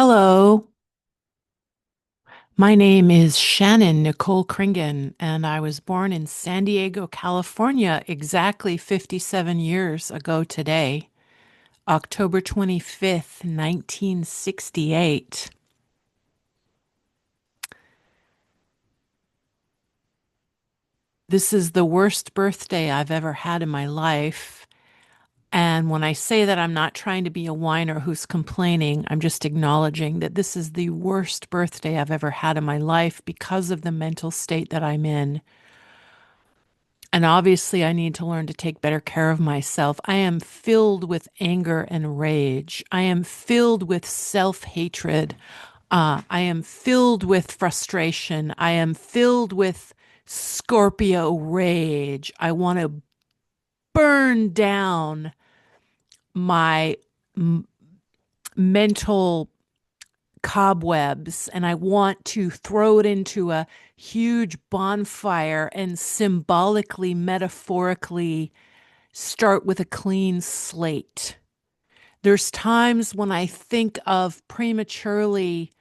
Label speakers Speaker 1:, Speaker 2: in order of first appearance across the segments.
Speaker 1: Hello, my name is Shannon Kringen, and I was born in San Diego, California, exactly 57 years ago today, October 25th, 1968. This is the worst birthday I've ever had in my life. And when I say that, I'm not trying to be a whiner who's complaining. I'm just acknowledging that this is the worst birthday I've ever had in my life because of the mental state that I'm in. And obviously, I need to learn to take better care of myself. I am filled with anger and rage. I am filled with self hatred. I am filled with frustration. I am filled with Scorpio rage. I want to burn down my m- mental cobwebs and I want to throw it into a huge bonfire and symbolically, metaphorically start with a clean slate. There's times when I think of prematurely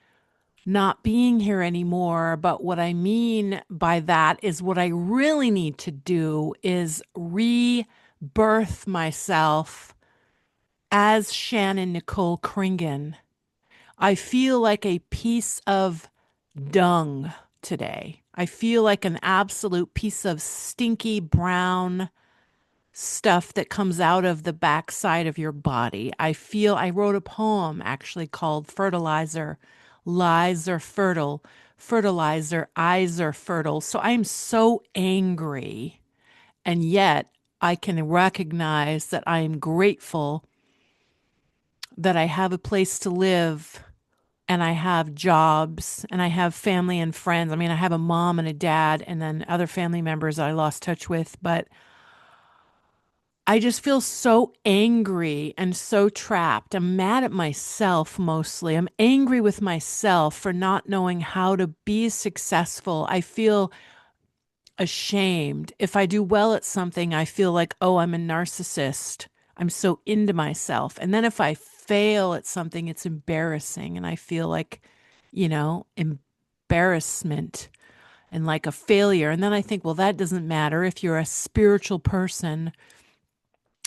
Speaker 1: not being here anymore, but what I mean by that is what I really need to do is rebirth myself as Shannon Nicole Kringen. I feel like a piece of dung today. I feel like an absolute piece of stinky brown stuff that comes out of the backside of your body. I wrote a poem actually called Fertilizer. Lies are fertile. Fertilizer, eyes are fertile. So I'm so angry. And yet I can recognize that I am grateful that I have a place to live and I have jobs and I have family and friends. I mean, I have a mom and a dad and then other family members that I lost touch with, but I just feel so angry and so trapped. I'm mad at myself mostly. I'm angry with myself for not knowing how to be successful. I feel ashamed. If I do well at something, I feel like, oh, I'm a narcissist. I'm so into myself. And then if I fail at something, it's embarrassing. And I feel like, embarrassment and like a failure. And then I think, well, that doesn't matter. If you're a spiritual person,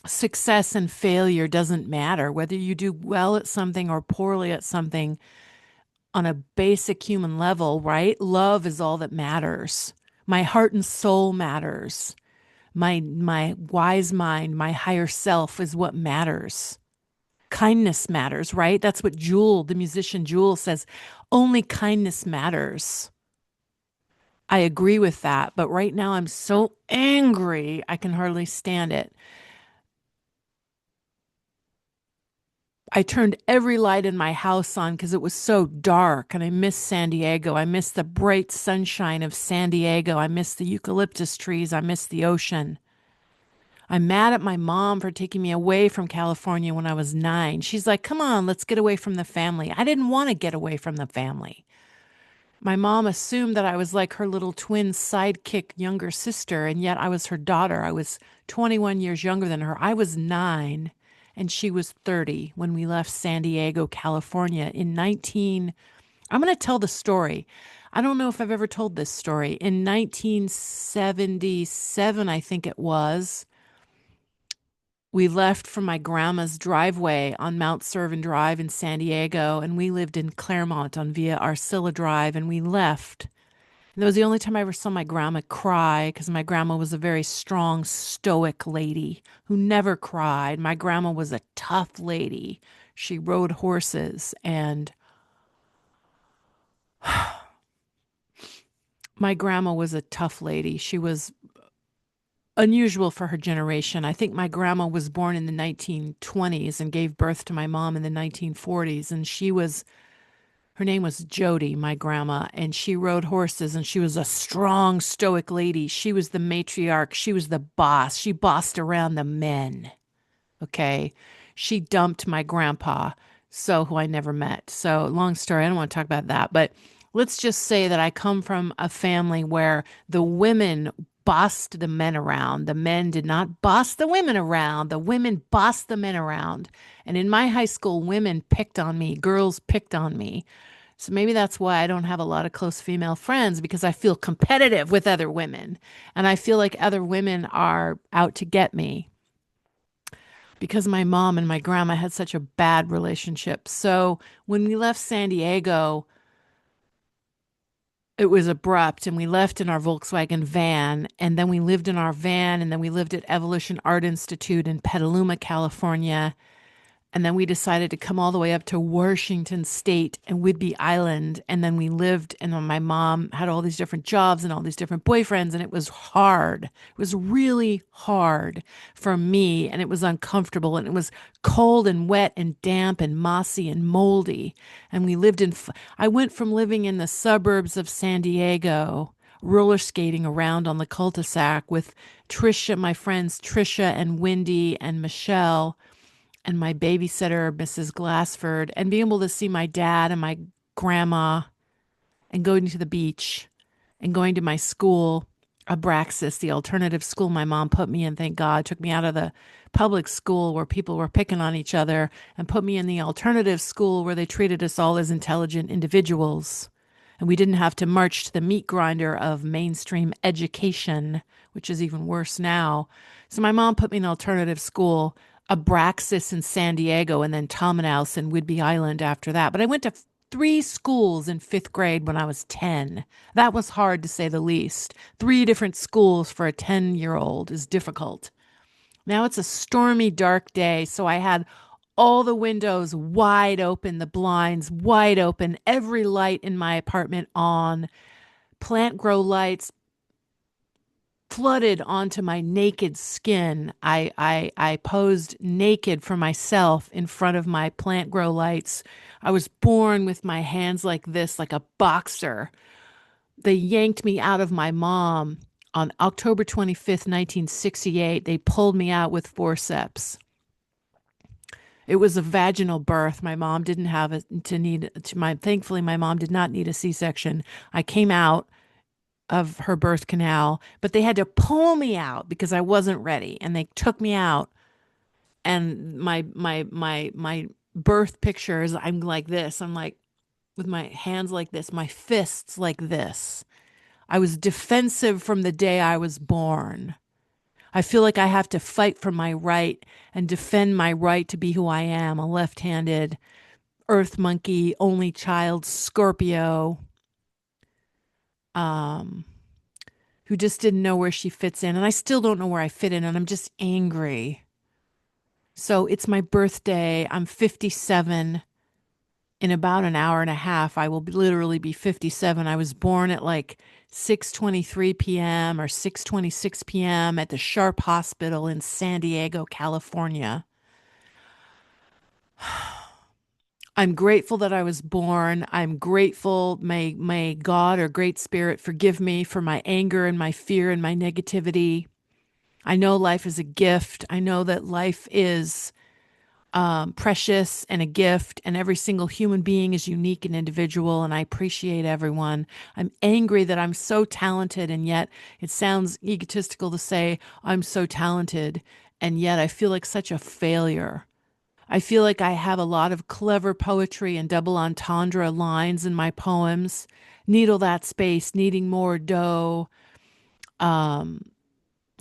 Speaker 1: success and failure doesn't matter. Whether you do well at something or poorly at something on a basic human level, right? Love is all that matters. My heart and soul matters. My wise mind, my higher self is what matters. Kindness matters, right? That's what Jewel, the musician Jewel says, only kindness matters. I agree with that, but right now I'm so angry, I can hardly stand it. I turned every light in my house on because it was so dark and I miss San Diego. I miss the bright sunshine of San Diego. I miss the eucalyptus trees. I miss the ocean. I'm mad at my mom for taking me away from California when I was 9. She's like, come on, let's get away from the family. I didn't want to get away from the family. My mom assumed that I was like her little twin sidekick younger sister, and yet I was her daughter. I was 21 years younger than her. I was 9, and she was 30 when we left San Diego, California in 19. I'm going to tell the story. I don't know if I've ever told this story. In 1977, I think it was, we left from my grandma's driveway on Mount Servan Drive in San Diego, and we lived in Claremont on Via Arcilla Drive, and we left. And that was the only time I ever saw my grandma cry because my grandma was a very strong, stoic lady who never cried. My grandma was a tough lady. She rode horses, and my grandma was a tough lady. She was unusual for her generation. I think my grandma was born in the 1920s and gave birth to my mom in the 1940s. And her name was Jody, my grandma, and she rode horses and she was a strong, stoic lady. She was the matriarch. She was the boss. She bossed around the men. Okay. She dumped my grandpa, who I never met. So, long story. I don't want to talk about that. But let's just say that I come from a family where the women bossed the men around. The men did not boss the women around. The women bossed the men around. And in my high school, women picked on me, girls picked on me. So maybe that's why I don't have a lot of close female friends because I feel competitive with other women. And I feel like other women are out to get me because my mom and my grandma had such a bad relationship. So when we left San Diego, it was abrupt and we left in our Volkswagen van and then we lived in our van and then we lived at Evolution Art Institute in Petaluma, California. And then we decided to come all the way up to Washington State and Whidbey Island. And then we lived, and then my mom had all these different jobs and all these different boyfriends. And it was hard. It was really hard for me. And it was uncomfortable. And it was cold and wet and damp and mossy and moldy. And we lived in, I went from living in the suburbs of San Diego, roller skating around on the cul-de-sac with Trisha, my friends Trisha and Wendy and Michelle and my babysitter, Mrs. Glassford, and being able to see my dad and my grandma and going to the beach and going to my school, Abraxas, the alternative school my mom put me in, thank God, took me out of the public school where people were picking on each other and put me in the alternative school where they treated us all as intelligent individuals. And we didn't have to march to the meat grinder of mainstream education, which is even worse now. So my mom put me in alternative school, Abraxas in San Diego, and then Tominaus and Whidbey Island after that. But I went to three schools in fifth grade when I was 10. That was hard to say the least. Three different schools for a 10-year-old is difficult. Now it's a stormy, dark day, so I had all the windows wide open, the blinds wide open, every light in my apartment on, plant grow lights flooded onto my naked skin. I posed naked for myself in front of my plant grow lights. I was born with my hands like this, like a boxer. They yanked me out of my mom on October 25th, 1968. They pulled me out with forceps. It was a vaginal birth. My mom didn't have it to need to my thankfully my mom did not need a C-section. I came out of her birth canal, but they had to pull me out because I wasn't ready and they took me out and my birth pictures I'm like this. I'm like with my hands like this, my fists like this. I was defensive from the day I was born. I feel like I have to fight for my right and defend my right to be who I am, a left-handed earth monkey, only child, Scorpio, um, who just didn't know where she fits in. And I still don't know where I fit in, and I'm just angry. So it's my birthday. I'm 57. In about an hour and a half, I will literally be 57. I was born at like 6:23 p.m. or 6:26 p.m. at the Sharp Hospital in San Diego, California. I'm grateful that I was born. I'm grateful. May God or Great Spirit forgive me for my anger and my fear and my negativity. I know life is a gift. I know that life is precious and a gift, and every single human being is unique and individual, and I appreciate everyone. I'm angry that I'm so talented, and yet it sounds egotistical to say I'm so talented, and yet I feel like such a failure. I feel like I have a lot of clever poetry and double entendre lines in my poems. Needle that space, needing more dough. Um,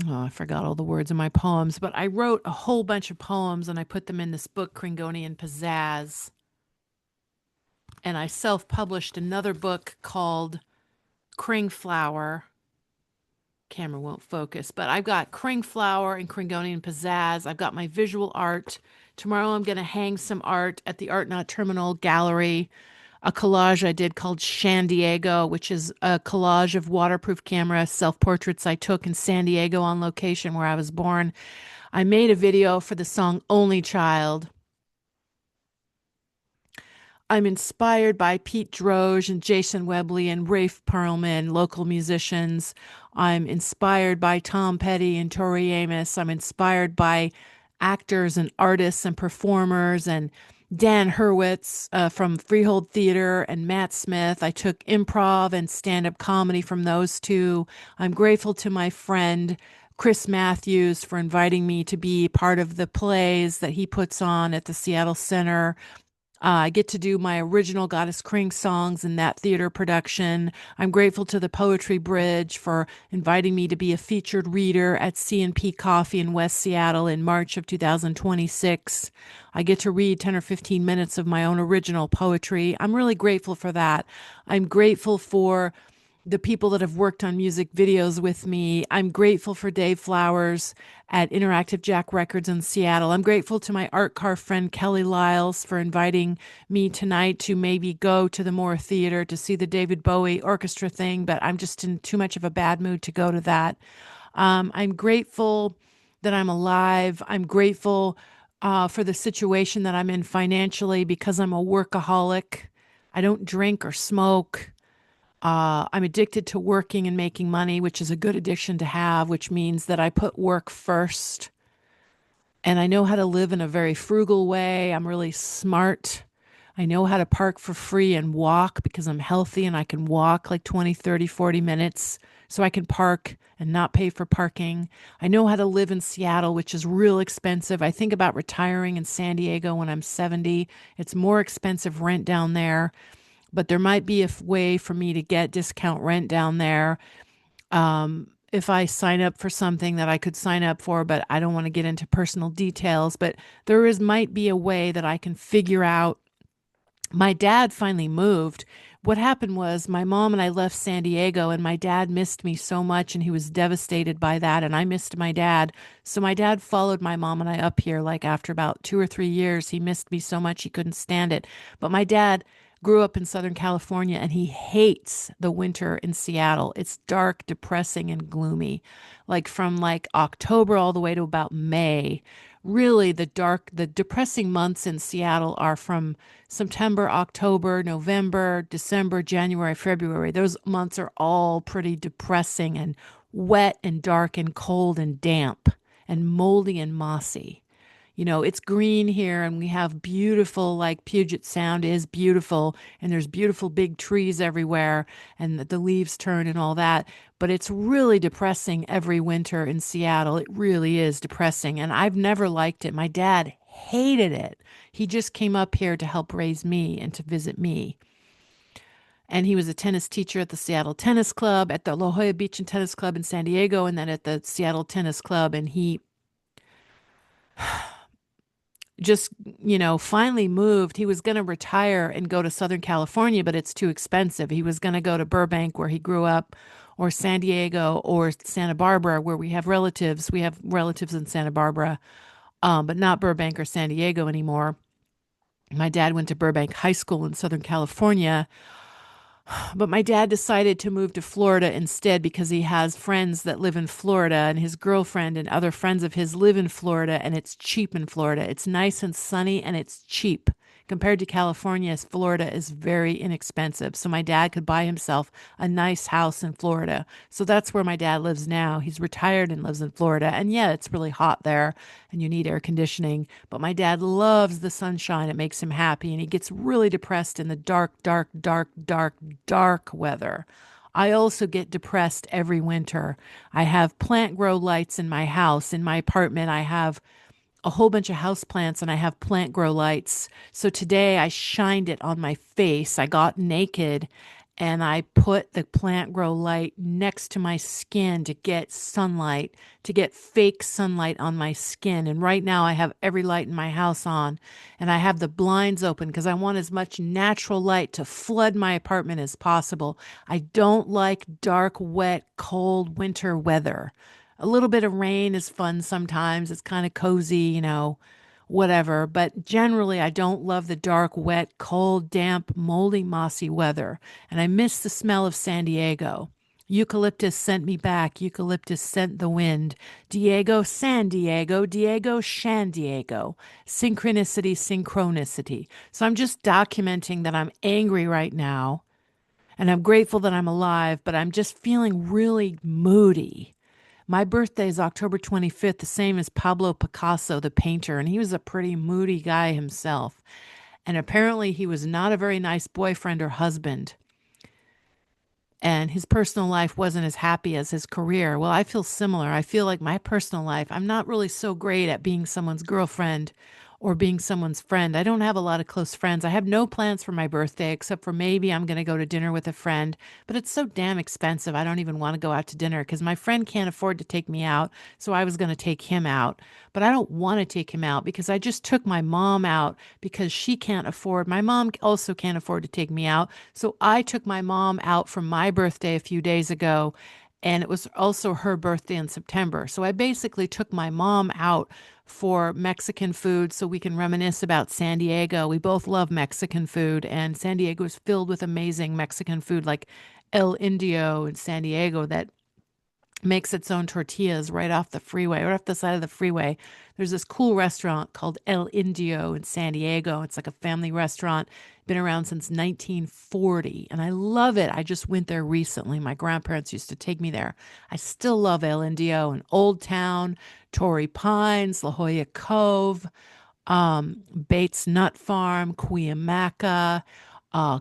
Speaker 1: Oh, I forgot all the words in my poems, but I wrote a whole bunch of poems and I put them in this book, Kringonian Pizzazz. And I self-published another book called KringFlower. Camera won't focus, but I've got KringFlower and Kringonian Pizzazz. I've got my visual art. Tomorrow I'm going to hang some art at the Art Not Terminal Gallery. A collage I did called Shan Diego, which is a collage of waterproof camera self-portraits I took in San Diego on location where I was born. I made a video for the song Only Child. I'm inspired by Pete Droge and Jason Webley and Rafe Perlman, local musicians. I'm inspired by Tom Petty and Tori Amos. I'm inspired by actors and artists and performers and Dan Hurwitz from Freehold Theater and Matt Smith. I took improv and stand up comedy from those two. I'm grateful to my friend Chris Matthews for inviting me to be part of the plays that he puts on at the Seattle Center. I get to do my original Goddess Kring songs in that theater production. I'm grateful to the Poetry Bridge for inviting me to be a featured reader at C&P Coffee in West Seattle in March of 2026. I get to read 10 or 15 minutes of my own original poetry. I'm really grateful for that. I'm grateful for the people that have worked on music videos with me. I'm grateful for Dave Flowers at Interactive Jack Records in Seattle. I'm grateful to my art car friend Kelly Lyles for inviting me tonight to maybe go to the Moore Theater to see the David Bowie orchestra thing, but I'm just in too much of a bad mood to go to that. I'm grateful that I'm alive. I'm grateful for the situation that I'm in financially because I'm a workaholic. I don't drink or smoke. I'm addicted to working and making money, which is a good addiction to have, which means that I put work first. And I know how to live in a very frugal way. I'm really smart. I know how to park for free and walk because I'm healthy and I can walk like 20, 30, 40 minutes so I can park and not pay for parking. I know how to live in Seattle, which is real expensive. I think about retiring in San Diego when I'm 70. It's more expensive rent down there, but there might be a way for me to get discount rent down there if I sign up for something that I could sign up for, but I don't want to get into personal details. But might be a way that I can figure out. My dad finally moved. What happened was my mom and I left San Diego, and my dad missed me so much, and he was devastated by that. And I missed my dad. So my dad followed my mom and I up here, like after about 2 or 3 years. He missed me so much he couldn't stand it. But my dad grew up in Southern California and he hates the winter in Seattle. It's dark, depressing, and gloomy. Like from like October all the way to about May. Really, the depressing months in Seattle are from September, October, November, December, January, February. Those months are all pretty depressing and wet and dark and cold and damp and moldy and mossy. It's green here and we have beautiful, like Puget Sound is beautiful, and there's beautiful big trees everywhere, and the leaves turn and all that. But it's really depressing every winter in Seattle. It really is depressing. And I've never liked it. My dad hated it. He just came up here to help raise me and to visit me. And he was a tennis teacher at the Seattle Tennis Club, at the La Jolla Beach and Tennis Club in San Diego, and then at the Seattle Tennis Club. And he just, finally moved. He was going to retire and go to Southern California, but it's too expensive. He was going to go to Burbank, where he grew up, or San Diego, or Santa Barbara, where we have relatives. We have relatives in Santa Barbara, but not Burbank or San Diego anymore. My dad went to Burbank High School in Southern California, but my dad decided to move to Florida instead because he has friends that live in Florida, and his girlfriend and other friends of his live in Florida, and it's cheap in Florida. It's nice and sunny and it's cheap. Compared to California, Florida is very inexpensive. So my dad could buy himself a nice house in Florida. So that's where my dad lives now. He's retired and lives in Florida. And yeah, it's really hot there and you need air conditioning. But my dad loves the sunshine. It makes him happy. And he gets really depressed in the dark, dark, dark, dark, dark weather. I also get depressed every winter. I have plant grow lights in my house. In my apartment, I have a whole bunch of house plants and I have plant grow lights. So today I shined it on my face. I got naked and I put the plant grow light next to my skin to get sunlight, to get fake sunlight on my skin. And right now I have every light in my house on, and I have the blinds open because I want as much natural light to flood my apartment as possible. I don't like dark, wet, cold winter weather. A little bit of rain is fun sometimes. It's kind of cozy, whatever. But generally, I don't love the dark, wet, cold, damp, moldy, mossy weather. And I miss the smell of San Diego. Eucalyptus sent me back. Eucalyptus sent the wind. Diego, San Diego, Diego, Shan Diego. Synchronicity, synchronicity. So I'm just documenting that I'm angry right now. And I'm grateful that I'm alive, but I'm just feeling really moody. My birthday is October 25th, the same as Pablo Picasso, the painter, and he was a pretty moody guy himself. And apparently, he was not a very nice boyfriend or husband, and his personal life wasn't as happy as his career. Well, I feel similar. I feel like my personal life, I'm not really so great at being someone's girlfriend or being someone's friend. I don't have a lot of close friends. I have no plans for my birthday except for maybe I'm going to go to dinner with a friend, but it's so damn expensive. I don't even want to go out to dinner because my friend can't afford to take me out. So I was going to take him out, but I don't want to take him out because I just took my mom out because she can't afford, my mom also can't afford to take me out. So I took my mom out for my birthday a few days ago, and it was also her birthday in September. So I basically took my mom out for Mexican food so we can reminisce about San Diego. We both love Mexican food, and San Diego is filled with amazing Mexican food like El Indio in San Diego that makes its own tortillas right off the freeway, right off the side of the freeway. There's this cool restaurant called El Indio in San Diego. It's like a family restaurant, been around since 1940, and I love it. I just went there recently. My grandparents used to take me there. I still love El Indio and Old Town, Torrey Pines, La Jolla Cove, Bates Nut Farm, Cuyamaca,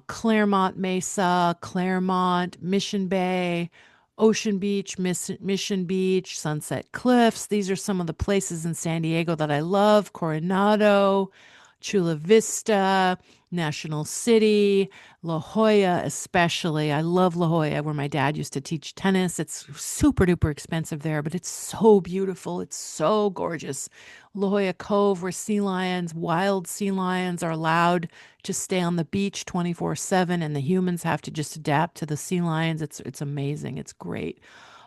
Speaker 1: Claremont Mesa, Claremont, Mission Bay, Ocean Beach, Mission Beach, Sunset Cliffs. These are some of the places in San Diego that I love. Coronado, Chula Vista, National City, La Jolla, especially. I love La Jolla, where my dad used to teach tennis. It's super duper expensive there, but it's so beautiful. It's so gorgeous. La Jolla Cove, where sea lions, wild sea lions, are allowed to stay on the beach 24/7, and the humans have to just adapt to the sea lions. It's amazing. It's great.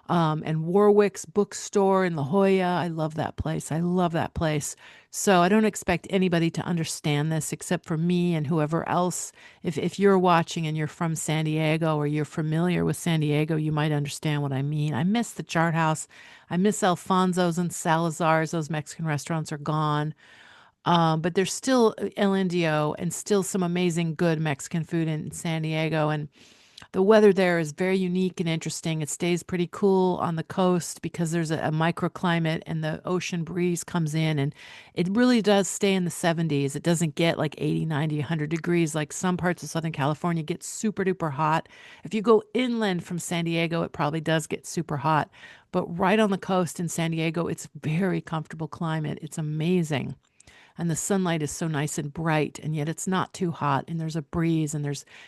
Speaker 1: And Warwick's bookstore in La Jolla. I love that place. I love that place. So I don't expect anybody to understand this except for me and whoever else. If you're watching and you're from San Diego or you're familiar with San Diego, you might understand what I mean. I miss the Chart House. I miss Alfonso's and Salazar's. Those Mexican restaurants are gone. But there's still El Indio and still some amazing good Mexican food in San Diego. And the weather there is very unique and interesting. It stays pretty cool on the coast because there's a microclimate and the ocean breeze comes in, and it really does stay in the 70s. It doesn't get like 80, 90, 100 degrees like some parts of Southern California get super duper hot. If you go inland from San Diego, it probably does get super hot. But right on the coast in San Diego, it's very comfortable climate. It's amazing, and the sunlight is so nice and bright, and yet it's not too hot, and there's a breeze, and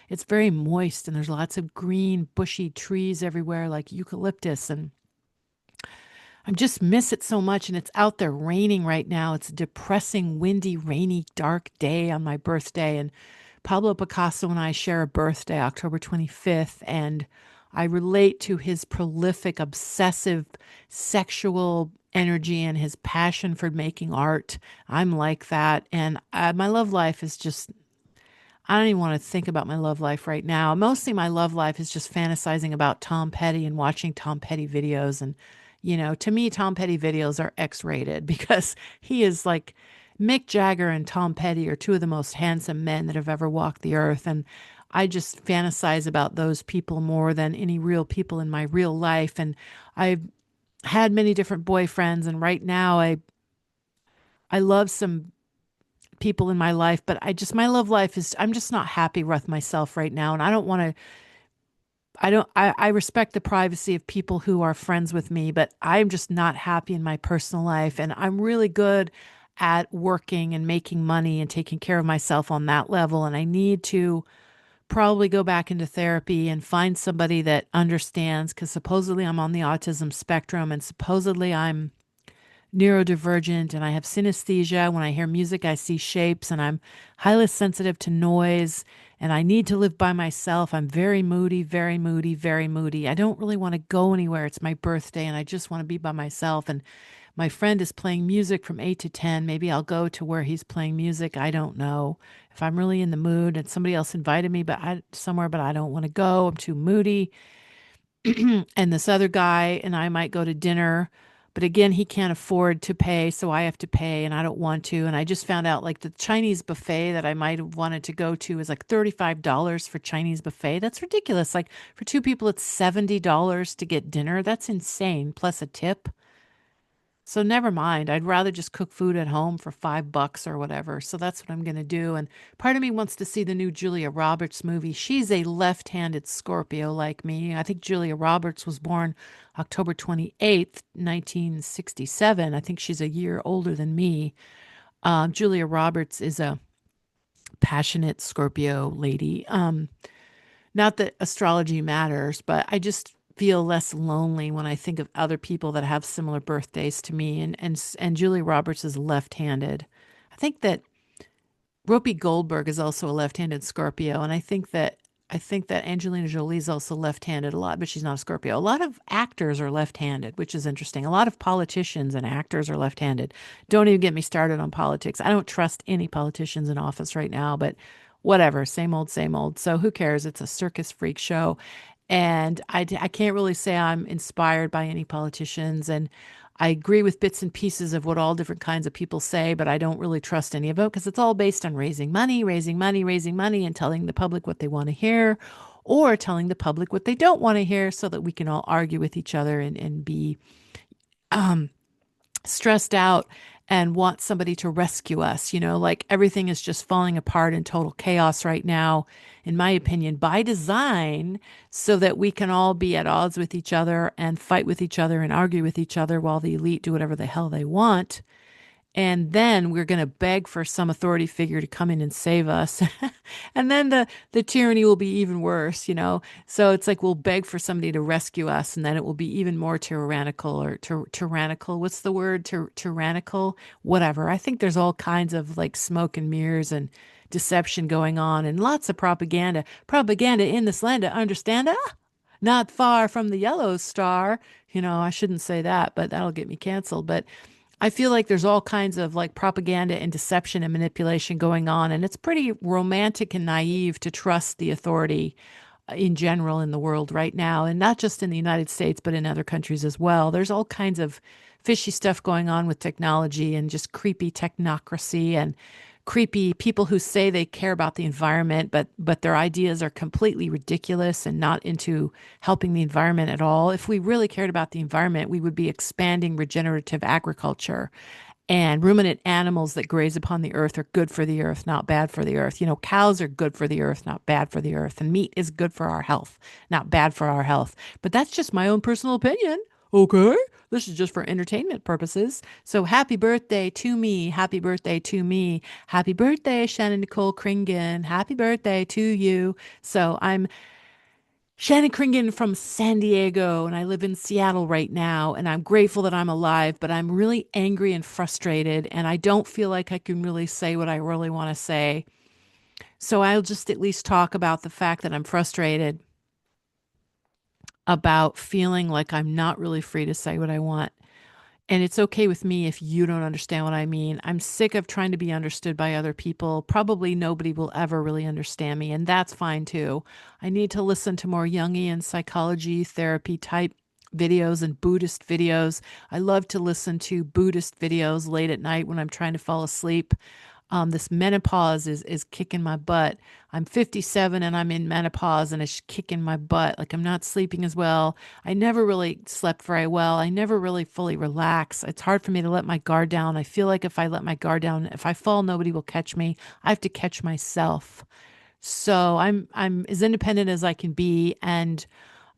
Speaker 1: it's very moist, and there's lots of green bushy trees everywhere like eucalyptus. And I just miss it so much. And it's out there raining right now. It's a depressing, windy, rainy, dark day on my birthday. And Pablo Picasso and I share a birthday, October 25th. And I relate to his prolific, obsessive, sexual energy and his passion for making art. I'm like that. And my love life is just, I don't even want to think about my love life right now. Mostly my love life is just fantasizing about Tom Petty and watching Tom Petty videos. And, to me, Tom Petty videos are X-rated because he is like Mick Jagger and Tom Petty are two of the most handsome men that have ever walked the earth. And I just fantasize about those people more than any real people in my real life. And I've had many different boyfriends. And right now I love some people in my life, but my love life is, I'm just not happy with myself right now. And I don't want to, I respect the privacy of people who are friends with me, but I'm just not happy in my personal life. And I'm really good at working and making money and taking care of myself on that level. And I need to probably go back into therapy and find somebody that understands, because supposedly I'm on the autism spectrum and supposedly I'm neurodivergent and I have synesthesia. When I hear music, I see shapes, and I'm highly sensitive to noise, and I need to live by myself. I'm very moody, very moody, very moody. I don't really want to go anywhere. It's my birthday and I just want to be by myself. And my friend is playing music from 8 to 10. Maybe I'll go to where he's playing music. I don't know. If I'm really in the mood and somebody else invited me somewhere, but I don't want to go. I'm too moody. And this other guy and I might go to dinner, but again, he can't afford to pay, so I have to pay, and I don't want to. And I just found out like the Chinese buffet that I might have wanted to go to is like $35 for Chinese buffet. That's ridiculous. Like for two people, it's $70 to get dinner. That's insane, plus a tip. So never mind. I'd rather just cook food at home for $5 or whatever. So that's what I'm going to do. And part of me wants to see the new Julia Roberts movie. She's a left-handed Scorpio like me. I think Julia Roberts was born October 28th, 1967. I think she's a year older than me. Julia Roberts is a passionate Scorpio lady. Not that astrology matters, but I just feel less lonely when I think of other people that have similar birthdays to me. And Julia Roberts is left-handed. I think that Whoopi Goldberg is also a left-handed Scorpio, and I think that Angelina Jolie is also left-handed a lot, but she's not a Scorpio. A lot of actors are left-handed, which is interesting. A lot of politicians and actors are left-handed. Don't even get me started on politics. I don't trust any politicians in office right now, but whatever, same old, same old. So who cares? It's a circus freak show. And I can't really say I'm inspired by any politicians. And I agree with bits and pieces of what all different kinds of people say, but I don't really trust any of it because it's all based on raising money, raising money, raising money, and telling the public what they want to hear or telling the public what they don't want to hear so that we can all argue with each other and be stressed out and want somebody to rescue us. Like everything is just falling apart in total chaos right now, in my opinion, by design, so that we can all be at odds with each other and fight with each other and argue with each other while the elite do whatever the hell they want. And then we're going to beg for some authority figure to come in and save us. And then the tyranny will be even worse. So it's like we'll beg for somebody to rescue us, and then it will be even more tyrannical or tyrannical. What's the word? Tyrannical? Whatever. I think there's all kinds of like smoke and mirrors and deception going on and lots of propaganda. Propaganda in this land, understand? Not far from the yellow star. I shouldn't say that, but that'll get me canceled. But I feel like there's all kinds of like propaganda and deception and manipulation going on. And it's pretty romantic and naive to trust the authority in general in the world right now. And not just in the United States, but in other countries as well. There's all kinds of fishy stuff going on with technology and just creepy technocracy and creepy people who say they care about the environment, but their ideas are completely ridiculous and not into helping the environment at all. If we really cared about the environment, we would be expanding regenerative agriculture. And ruminant animals that graze upon the earth are good for the earth, not bad for the earth. Cows are good for the earth, not bad for the earth. And meat is good for our health, not bad for our health. But that's just my own personal opinion. Okay. This is just for entertainment purposes. So happy birthday to me. Happy birthday to me. Happy birthday, Shannon Nicole Kringen. Happy birthday to you. So I'm Shannon Kringen from San Diego, and I live in Seattle right now, and I'm grateful that I'm alive, but I'm really angry and frustrated, and I don't feel like I can really say what I really want to say. So I'll just at least talk about the fact that I'm frustrated about feeling like I'm not really free to say what I want. And it's okay with me if you don't understand what I mean. I'm sick of trying to be understood by other people. Probably nobody will ever really understand me, and that's fine too. I need to listen to more Jungian psychology, therapy type videos and Buddhist videos. I love to listen to Buddhist videos late at night when I'm trying to fall asleep. This menopause is kicking my butt. I'm 57 and I'm in menopause and it's kicking my butt. Like I'm not sleeping as well. I never really slept very well. I never really fully relax. It's hard for me to let my guard down. I feel like if I let my guard down, if I fall, nobody will catch me. I have to catch myself. So I'm as independent as I can be, and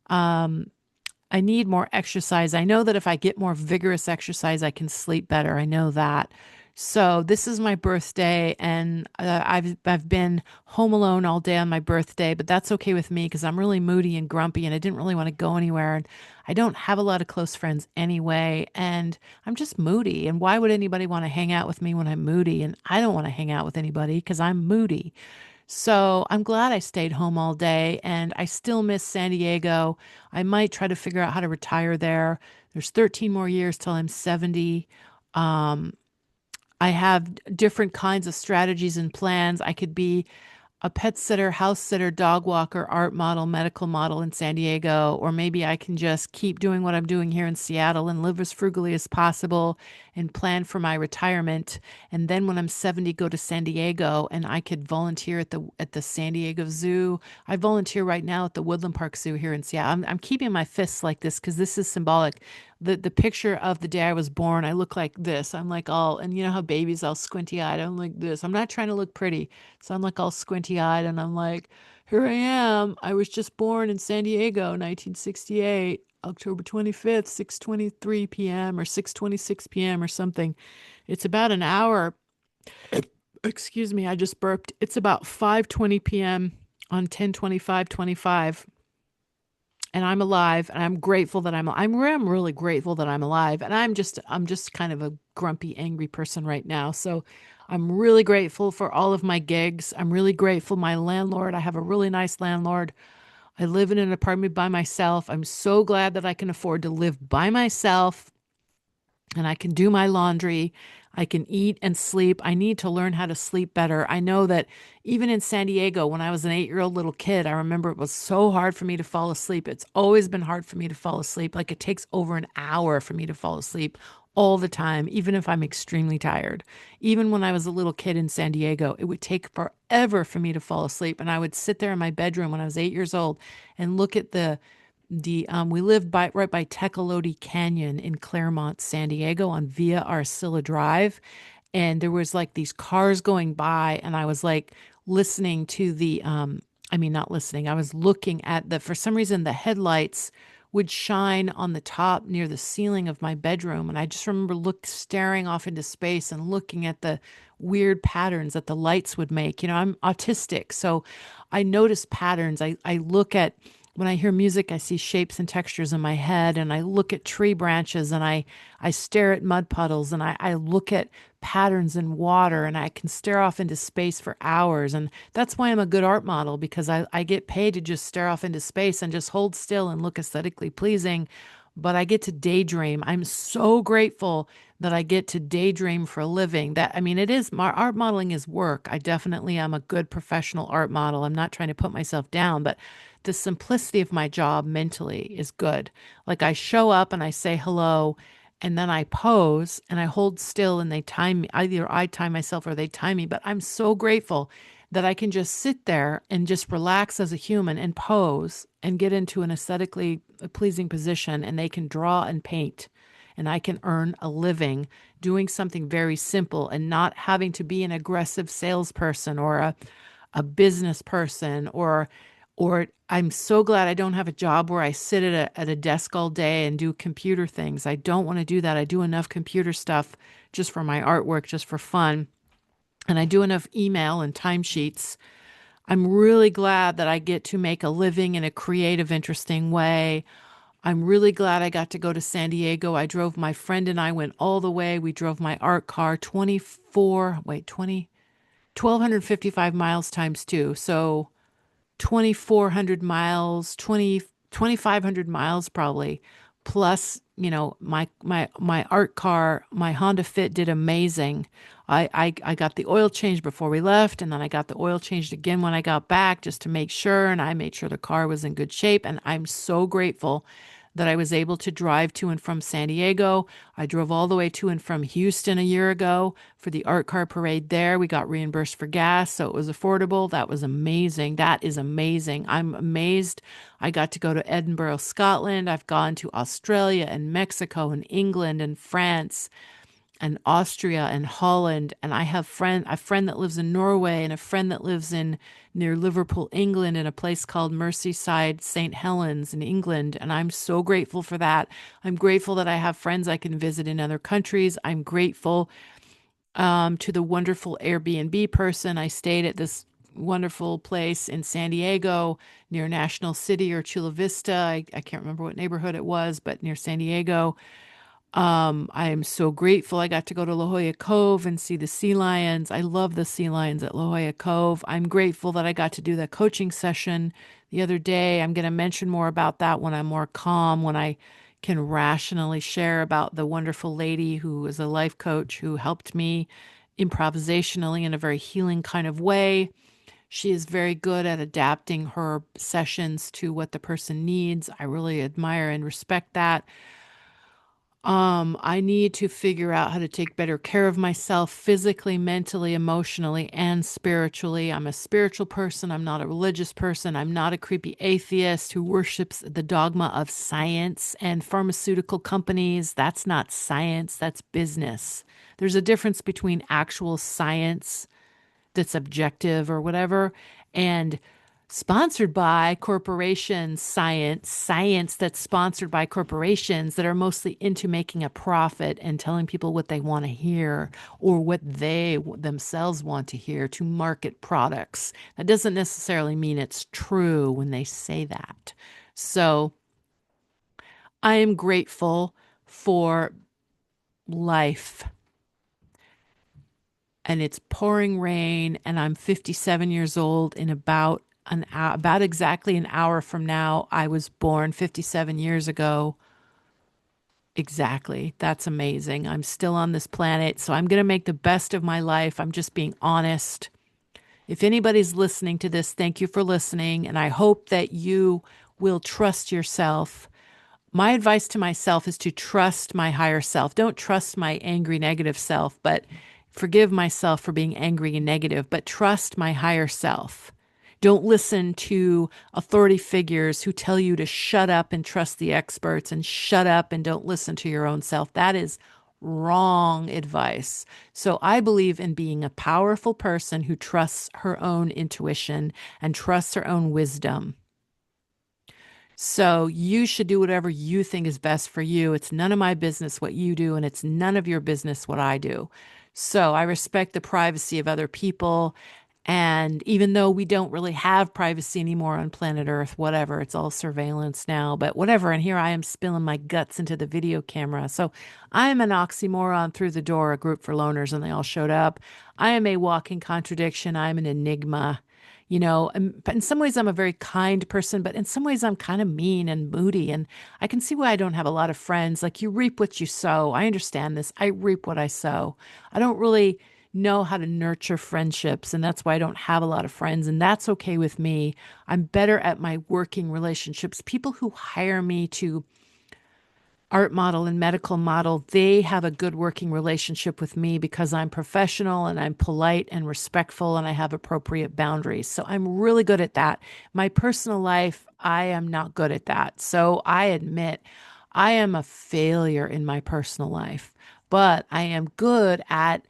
Speaker 1: I need more exercise. I know that if I get more vigorous exercise, I can sleep better. I know that. So this is my birthday, and I've been home alone all day on my birthday, but that's okay with me because I'm really moody and grumpy, and I didn't really want to go anywhere. And I don't have a lot of close friends anyway, and I'm just moody. And why would anybody want to hang out with me when I'm moody? And I don't want to hang out with anybody because I'm moody. So I'm glad I stayed home all day, and I still miss San Diego. I might try to figure out how to retire there. There's 13 more years till I'm 70. I have different kinds of strategies and plans. I could be a pet sitter, house sitter, dog walker, art model, medical model in San Diego, or maybe I can just keep doing what I'm doing here in Seattle and live as frugally as possible and plan for my retirement. And then when I'm 70, go to San Diego and I could volunteer at the San Diego Zoo. I volunteer right now at the Woodland Park Zoo here in Seattle. I'm keeping my fists like this because this is symbolic. The picture of the day I was born, I look like this. I'm like all, and you know how babies all squinty eyed. I'm like this. I'm not trying to look pretty. So I'm like all squinty eyed and I'm like, here I am. I was just born in San Diego, 1968, October 25th, 6:23 p.m. or 6:26 p.m. or something. It's about an hour. Excuse me, I just burped. It's about 5:20 p.m. on 10/25/25, and I'm alive, and I'm grateful that I'm really grateful that I'm alive, and I'm just kind of a grumpy, angry person right now. So I'm really grateful for all of my gigs. I'm really grateful my landlord. I have a really nice landlord. I live in an apartment by myself. I'm so glad that I can afford to live by myself and I can do my laundry. I can eat and sleep. I need to learn how to sleep better. I know that even in San Diego, when I was an 8-year-old little kid, I remember it was so hard for me to fall asleep. It's always been hard for me to fall asleep. Like it takes over an hour for me to fall asleep all the time, even if I'm extremely tired. Even when I was a little kid in San Diego, it would take forever for me to fall asleep. And I would sit there in my bedroom when I was 8 years old and look at we live right by Tecolote Canyon in Claremont, San Diego on Via Arcilla Drive. And there was like these cars going by and I was like listening to I mean, not listening. I was looking at for some reason, the headlights would shine on the top near the ceiling of my bedroom. And I just remember staring off into space and looking at the weird patterns that the lights would make. You know, I'm autistic, so I notice patterns. I look at when I hear music, I see shapes and textures in my head, and I look at tree branches and I stare at mud puddles and I look at patterns in water and I can stare off into space for hours. And that's why I'm a good art model because I get paid to just stare off into space and just hold still and look aesthetically pleasing. But I get to daydream. I'm so grateful that I get to daydream for a living. That, I mean, it is my art modeling is work. I definitely am a good professional art model. I'm not trying to put myself down, but the simplicity of my job mentally is good. Like I show up and I say hello and then I pose and I hold still and they time me. Either I time myself or they time me, but I'm so grateful that I can just sit there and just relax as a human and pose and get into an aesthetically pleasing position and they can draw and paint and I can earn a living doing something very simple and not having to be an aggressive salesperson or a business person or I'm so glad I don't have a job where I sit at a desk all day and do computer things. I don't want to do that. I do enough computer stuff just for my artwork, just for fun. And I do enough email and timesheets. I'm really glad that I get to make a living in a creative, interesting way. I'm really glad I got to go to San Diego. My friend and I went all the way. We drove my art car 1,255 miles times two. So 2,400 miles, 2,500 miles probably. Plus, you know, my art car, my Honda Fit did amazing. I got the oil changed before we left, and then I got the oil changed again when I got back just to make sure, and I made sure the car was in good shape. And I'm so grateful that I was able to drive to and from San Diego. I drove all the way to and from Houston a year ago for the art car parade there. We got reimbursed for gas, so it was affordable. That was amazing. That is amazing. I'm amazed. I got to go to Edinburgh, Scotland. I've gone to Australia and Mexico and England and France and Austria and Holland. And I have a friend that lives in Norway and a friend that lives in near Liverpool, England, in a place called Merseyside, St. Helens in England. And I'm so grateful for that. I'm grateful that I have friends I can visit in other countries. I'm grateful to the wonderful Airbnb person. I stayed at this wonderful place in San Diego near National City or Chula Vista. I can't remember what neighborhood it was, but near San Diego. I am so grateful I got to go to La Jolla Cove and see the sea lions. I love the sea lions at La Jolla Cove. I'm grateful that I got to do that coaching session the other day. I'm going to mention more about that when I'm more calm, when I can rationally share about the wonderful lady who is a life coach who helped me improvisationally in a very healing kind of way. She is very good at adapting her sessions to what the person needs. I really admire and respect that. I need to figure out how to take better care of myself physically, mentally, emotionally, and spiritually. I'm a spiritual person. I'm not a religious person. I'm not a creepy atheist who worships the dogma of science and pharmaceutical companies. That's not science, that's business. There's a difference between actual science that's objective or whatever, and sponsored by corporations, science that's sponsored by corporations that are mostly into making a profit and telling people what they want to hear or what they themselves want to hear to market products. That doesn't necessarily mean it's true when they say that. So I am grateful for life, and it's pouring rain, and I'm 57 years old. In about an hour, about exactly an hour from now, I was born 57 years ago. Exactly. That's amazing. I'm still on this planet, so I'm going to make the best of my life. I'm just being honest. If anybody's listening to this, thank you for listening, and I hope that you will trust yourself. My advice to myself is to trust my higher self. Don't trust my angry, negative self, but forgive myself for being angry and negative, but trust my higher self. Don't listen to authority figures who tell you to shut up and trust the experts and shut up and don't listen to your own self. That is wrong advice. So I believe in being a powerful person who trusts her own intuition and trusts her own wisdom. So you should do whatever you think is best for you. It's none of my business what you do, and it's none of your business what I do. So I respect the privacy of other people. And even though we don't really have privacy anymore on planet Earth, whatever, it's all surveillance now, but whatever. And here I am spilling my guts into the video camera. So I am an oxymoron through the door, a group for loners, and they all showed up. I am a walking contradiction. I'm an enigma. But in some ways I'm a very kind person, but in some ways I'm kind of mean and moody. And I can see why I don't have a lot of friends. Like, you reap what you sow. I understand this. I reap what I sow. I don't really know how to nurture friendships, and that's why I don't have a lot of friends. And that's okay with me. I'm better at my working relationships. People who hire me to art model and medical model, they have a good working relationship with me because I'm professional and I'm polite and respectful and I have appropriate boundaries. So I'm really good at that. My personal life, I am not good at that. So I admit I am a failure in my personal life, but I am good at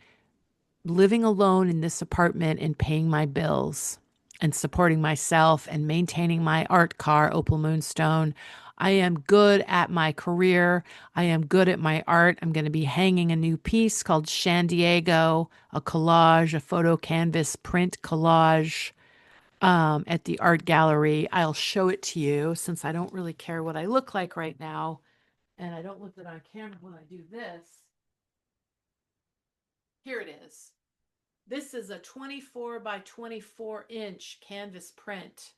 Speaker 1: living alone in this apartment and paying my bills and supporting myself and maintaining my art car, Opal Moonstone. I am good at my career. I am good at my art. I'm going to be hanging a new piece called Shan Diego, a collage, a photo canvas print collage at the art gallery. I'll show it to you since I don't really care what I look like right now. And I don't look good on camera when I do this. Here it is. This is a 24 by 24-inch canvas print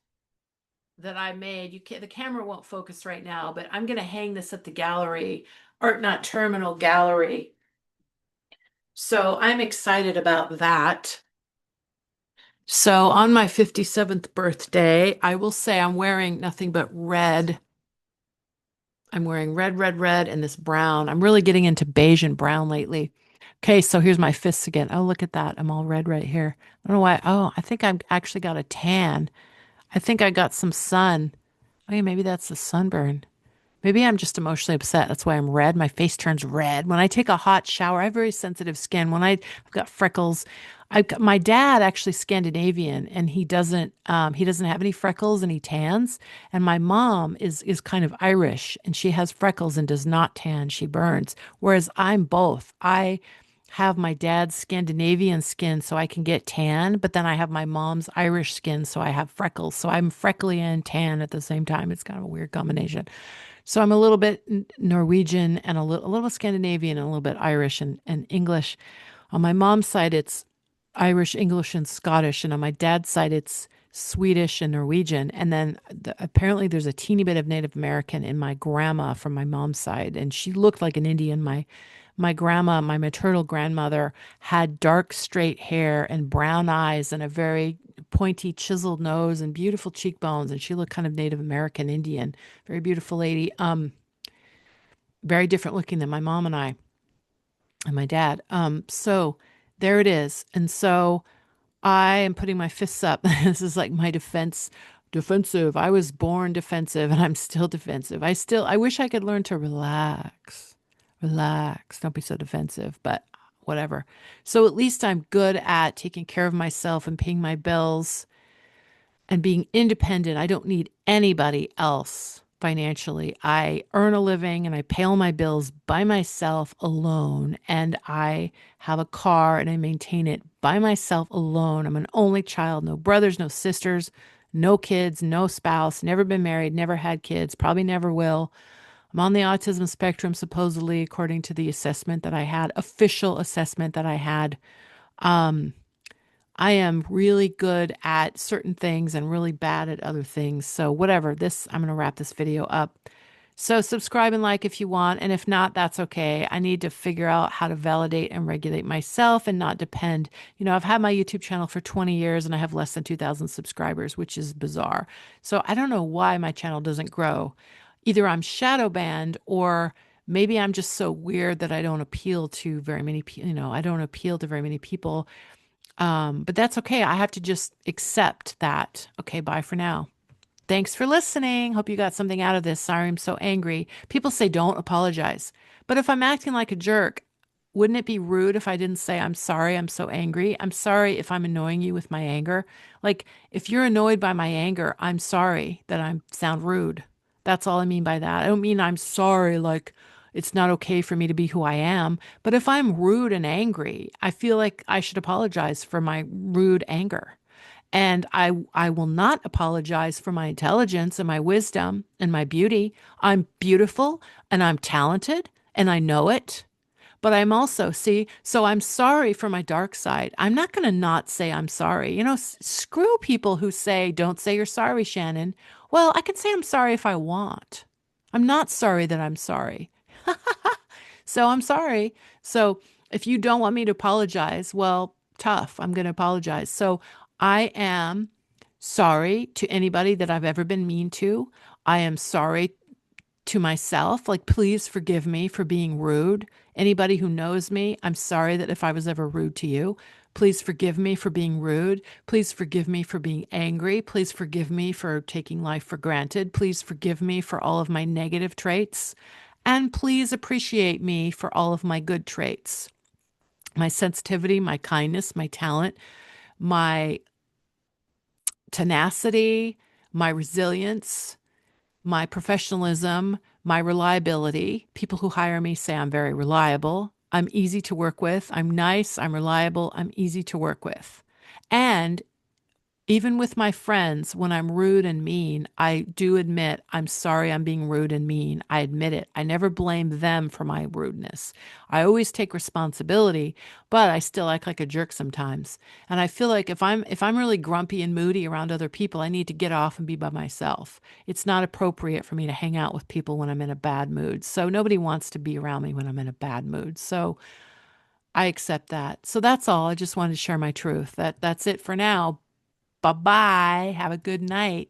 Speaker 1: that I made. The camera won't focus right now, but I'm going to hang this at the gallery, Art Not Terminal Gallery. So I'm excited about that. So on my 57th birthday, I will say I'm wearing nothing but red. I'm wearing red, red, red, and this brown. I'm really getting into beige and brown lately. Okay, so here's my fists again. Oh, look at that. I'm all red right here. I don't know why. Oh, I think I've actually got a tan. I think I got some sun. Oh, yeah, maybe that's the sunburn. Maybe I'm just emotionally upset. That's why I'm red. My face turns red. When I take a hot shower, I have very sensitive skin. I've got freckles. My dad actually Scandinavian, and he doesn't have any freckles and he tans. And my mom is kind of Irish, and she has freckles and does not tan. She burns. Whereas I'm both. I have my dad's Scandinavian skin so I can get tan, but then I have my mom's Irish skin so I have freckles. So I'm freckly and tan at the same time. It's kind of a weird combination. So I'm a little bit Norwegian and a little Scandinavian and a little bit Irish and English. On my mom's side, it's Irish, English, and Scottish. And on my dad's side, it's Swedish and Norwegian. And then apparently there's a teeny bit of Native American in my grandma from my mom's side. And she looked like an Indian. My grandma, my maternal grandmother, had dark, straight hair and brown eyes and a very pointy, chiseled nose and beautiful cheekbones. And she looked kind of Native American Indian, very beautiful lady. very different looking than my mom and my dad. So there it is. And so I am putting my fists up. This is like my defensive. I was born defensive and I'm still defensive. I wish I could learn to relax. Relax. Don't be so defensive, but whatever. So at least I'm good at taking care of myself and paying my bills and being independent. I don't need anybody else financially. I earn a living and I pay all my bills by myself alone. And I have a car and I maintain it by myself alone. I'm an only child, no brothers, no sisters, no kids, no spouse, never been married, never had kids, probably never will. I'm on the autism spectrum, supposedly, according to the assessment that I had, official assessment that I had. Um, I am really good at certain things and really bad at other things. So whatever, I'm going to wrap this video up. So subscribe and like if you want, and if not, that's okay. I need to figure out how to validate and regulate myself and not depend. I've had my YouTube channel for 20 years and I have less than 2,000 subscribers, which is bizarre. So I don't know why my channel doesn't grow. Either I'm shadow banned or maybe I'm just so weird that I don't appeal to very many people. I don't appeal to very many people, but that's okay. I have to just accept that. Okay, bye for now. Thanks for listening. Hope you got something out of this. Sorry, I'm so angry. People say don't apologize. But if I'm acting like a jerk, wouldn't it be rude if I didn't say, I'm sorry, I'm so angry? I'm sorry if I'm annoying you with my anger. Like, if you're annoyed by my anger, I'm sorry that I sound rude. That's all I mean by that. I don't mean I'm sorry, like it's not okay for me to be who I am. But if I'm rude and angry, I feel like I should apologize for my rude anger. And I will not apologize for my intelligence and my wisdom and my beauty. I'm beautiful and I'm talented and I know it. But I'm also, see, so I'm sorry for my dark side. I'm not going to not say I'm sorry. Screw people who say, don't say you're sorry, Shannon. Well, I can say I'm sorry if I want. I'm not sorry that I'm sorry. So I'm sorry. So if you don't want me to apologize, well, tough. I'm going to apologize. So I am sorry to anybody that I've ever been mean to. I am sorry to myself, like, please forgive me for being rude. Anybody who knows me, I'm sorry that if I was ever rude to you. Please forgive me for being rude. Please forgive me for being angry. Please forgive me for taking life for granted. Please forgive me for all of my negative traits. And please appreciate me for all of my good traits. My sensitivity, my kindness, my talent, my tenacity, my resilience, my professionalism, my reliability. People who hire me say I'm very reliable. I'm easy to work with. I'm nice. I'm reliable. I'm easy to work with. And even with my friends, when I'm rude and mean, I do admit, I'm sorry I'm being rude and mean. I admit it. I never blame them for my rudeness. I always take responsibility, but I still act like a jerk sometimes. And I feel like if I'm really grumpy and moody around other people, I need to get off and be by myself. It's not appropriate for me to hang out with people when I'm in a bad mood. So nobody wants to be around me when I'm in a bad mood. So I accept that. So that's all. I just wanted to share my truth. That's it for now. Bye bye. Have a good night.